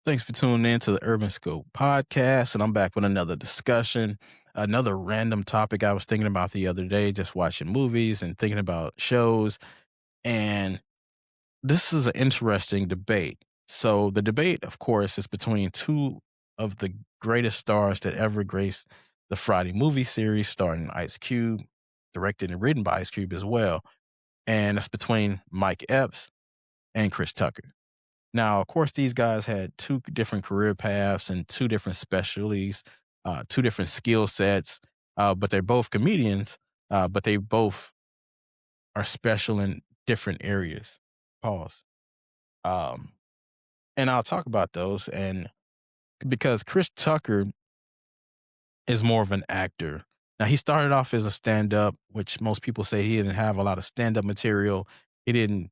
Thanks for tuning in to the Urban Scope podcast. And I'm back with another discussion, another random topic I was thinking about the other day, just watching movies and thinking about shows. And this is an interesting debate. So, the debate, of course, is between two of the greatest stars that ever graced the Friday movie series, starring Ice Cube, directed and written by Ice Cube as well. And it's between Mike Epps and Chris Tucker. Now, of course, these guys had two different career paths and two different specialties, two different skill sets, but they're both comedians, but they both are special in different areas. Pause. Um, and I'll talk about those. And because Chris Tucker is more of an actor. Now, he started off as a stand up, which most people say he didn't have a lot of stand up material. He didn't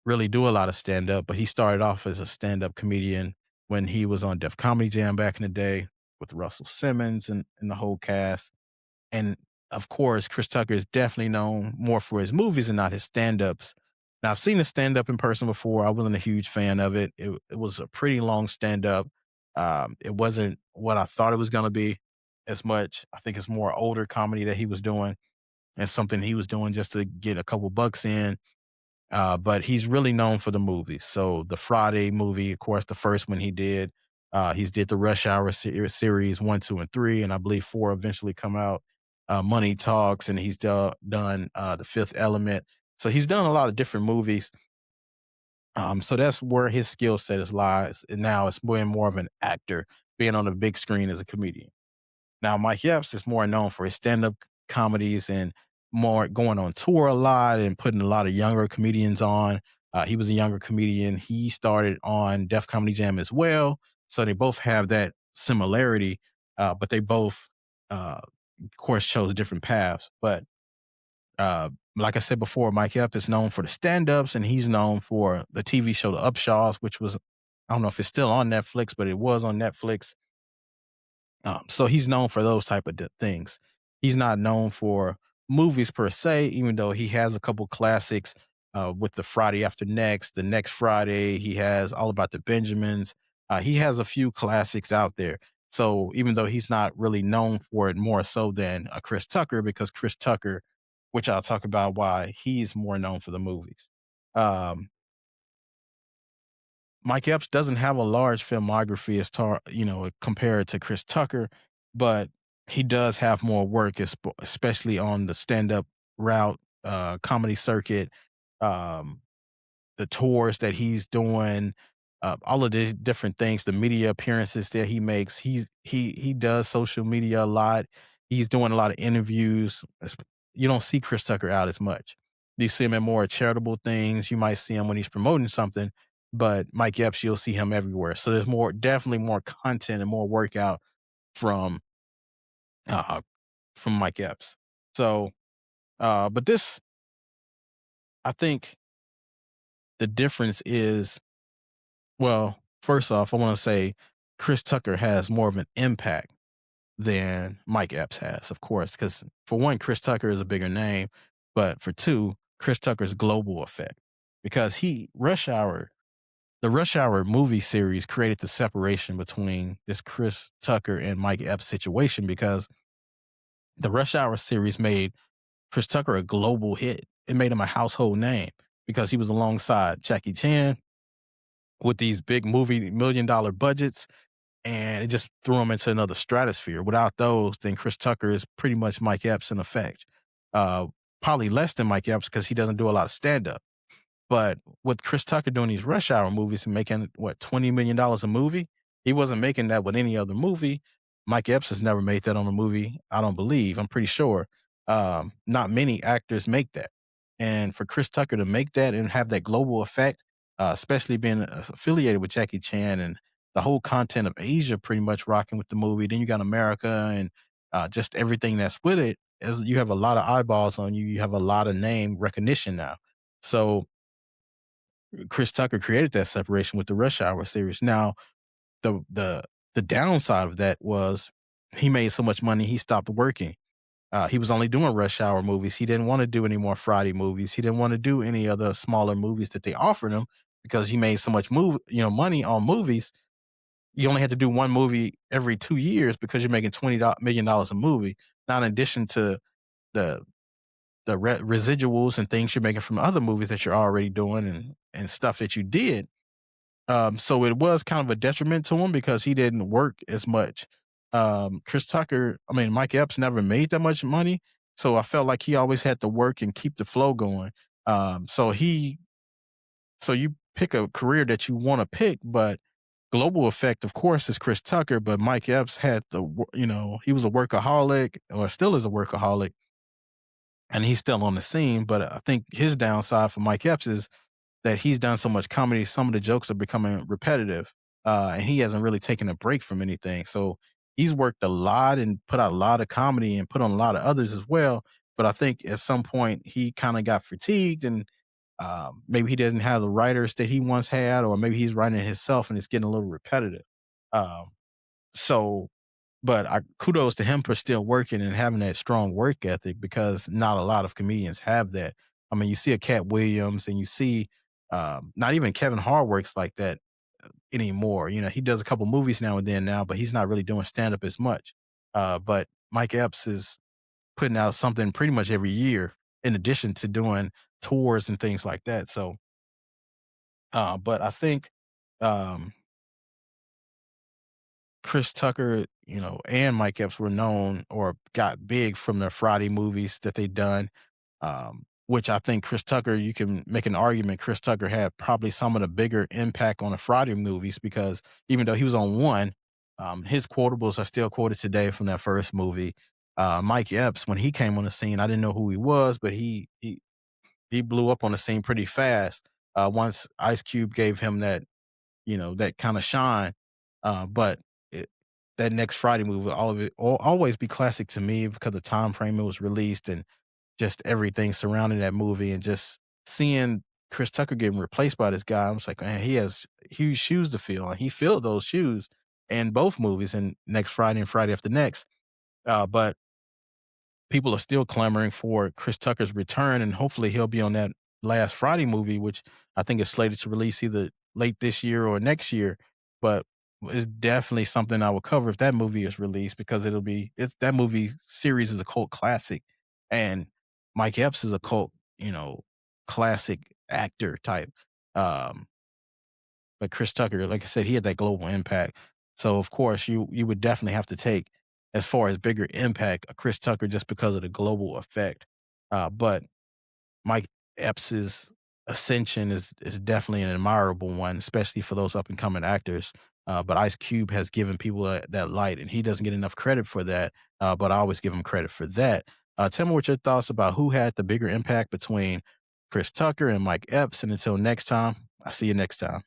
really do a lot of stand up, but he started off as a stand up comedian when he was on Def Comedy Jam back in the day with Russell Simmons and the whole cast. And of course, Chris Tucker is definitely known more for his movies and not his stand ups. Now, I've seen his stand up in person before. I wasn't a huge fan of it. It was a pretty long stand up. It wasn't what I thought it was going to be as much. I think it's more older comedy that he was doing and something he was doing just to get a couple bucks in, but he's really known for the movies. So the Friday movie, of course, the first one he did. He's did the Rush Hour series 1, 2, and 3, and I believe 4 eventually come out. Money Talks, and he's done the Fifth Element. So he's done a lot of different movies. So that's where his skill set is lies. And now it's being more of an actor, being on the big screen as a comedian. Now, Mike Epps is more known for his stand-up comedies and more going on tour a lot and putting a lot of younger comedians on. He was a younger comedian. He started on Def Comedy Jam as well. So they both have that similarity, but they both, of course, chose different paths. But like I said before, Mike Epps is known for the stand-ups, and he's known for the TV show The Upshaws, which was, I don't know if it's still on Netflix, but it was on Netflix. So he's known for those type of things. He's not known for movies per se, even though he has a couple classics with the Friday After Next, the Next Friday. He has All About the Benjamins. He has a few classics out there. So even though he's not really known for it more so than Chris Tucker, because Chris Tucker, which I'll talk about why he's more known for the movies. Um, Mike Epps doesn't have a large filmography compared to Chris Tucker, but he does have more work, especially on the stand-up route, comedy circuit, um, the tours that he's doing, all of the different things, the media appearances that he makes. He does social media a lot. He's doing a lot of interviews. You don't see Chris Tucker out as much. You see him in more charitable things. You might see him when he's promoting something, but Mike Epps, you'll see him everywhere. So there's definitely more content and more workout from uh, from Mike Epps. So, but this, I think, the difference is, well, first off, I want to say Chris Tucker has more of an impact than Mike Epps has, of course, because for one, Chris Tucker is a bigger name, but for two, Chris Tucker's global effect, because the Rush Hour movie series created the separation between this Chris Tucker and Mike Epps situation, because the Rush Hour series made Chris Tucker a global hit. It made him a household name because he was alongside Jackie Chan with these big movie $1 million budgets, and it just threw him into another stratosphere. Without those, then Chris Tucker is pretty much Mike Epps in effect. Uh, Probably less than Mike Epps because he doesn't do a lot of stand up. But with Chris Tucker doing these Rush Hour movies and making what $20 million a movie, he wasn't making that with any other movie. Mike Epps has never made that on a movie. I don't believe. I'm pretty sure. Not many actors make that, and for Chris Tucker to make that and have that global effect, especially being affiliated with Jackie Chan and the whole content of Asia, pretty much rocking with the movie. Then you got America and just everything that's with it. As you have a lot of eyeballs on you, you have a lot of name recognition now. So Chris Tucker created that separation with the Rush Hour series. Now, the the the downside of that was he made so much money he stopped working. He was only doing Rush Hour movies. He didn't want to do any more Friday movies. He didn't want to do any other smaller movies that they offered him because he made so much money on movies. you only had to do one movie every 2 years because you're making $20 million a movie. Now, in addition to the residuals and things you're making from other movies that you're already doing and stuff that you did. So it was kind of a detriment to him because he didn't work as much. Chris Tucker, I mean, Mike Epps never made that much money, so I felt like he always had to work and keep the flow going. So you pick a career that you want to pick, but global effect, of course, is Chris Tucker, but Mike Epps had he was a workaholic or still is a workaholic, and he's still on the scene. But I think his downside for Mike Epps is that he's done so much comedy, some of the jokes are becoming repetitive, and he hasn't really taken a break from anything. So he's worked a lot and put out a lot of comedy and put on a lot of others as well. But I think at some point he kind of got fatigued and maybe he doesn't have the writers that he once had, or maybe he's writing it himself and it's getting a little repetitive. Um, so, but kudos to him for still working and having that strong work ethic because not a lot of comedians have that. I mean, you see a Cat Williams and you see not even Kevin Hart works like that anymore. You know, he does a couple movies now and then now, but he's not really doing stand up as much. But Mike Epps is putting out something pretty much every year in addition to doing tours and things like that. So, but I think um, Chris Tucker, and Mike Epps were known or got big from the Friday movies that they done, which I think Chris Tucker, you can make an argument Chris Tucker had probably some of the bigger impact on the Friday movies because even though he was on one, his quotables are still quoted today from that first movie. Mike Epps, when he came on the scene, I didn't know who he was, but he blew up on the scene pretty fast. Once Ice Cube gave him that kind of shine. But it, that next Friday movie will always be classic to me because the time frame it was released and just everything surrounding that movie and just seeing Chris Tucker getting replaced by this guy. I was like, man, he has huge shoes to fill, and he filled those shoes in both movies and next Friday and Friday after next. But people are still clamoring for Chris Tucker's return, and hopefully he'll be on that last Friday movie, which I think is slated to release either late this year or next year. But it's definitely something I will cover if that movie is released because it's that movie series is a cult classic, and Mike Epps is a cult, classic actor type. Um, but Chris Tucker, like I said, he had that global impact. So of course you would definitely have to take as far as bigger impact a Chris Tucker just because of the global effect. But Mike Epps's ascension is definitely an admirable one, especially for those up and coming actors. But Ice Cube has given people that light, and he doesn't get enough credit for that. But I always give him credit for that. Tell me what your thoughts about who had the bigger impact between Chris Tucker and Mike Epps. And until next time, I'll see you next time.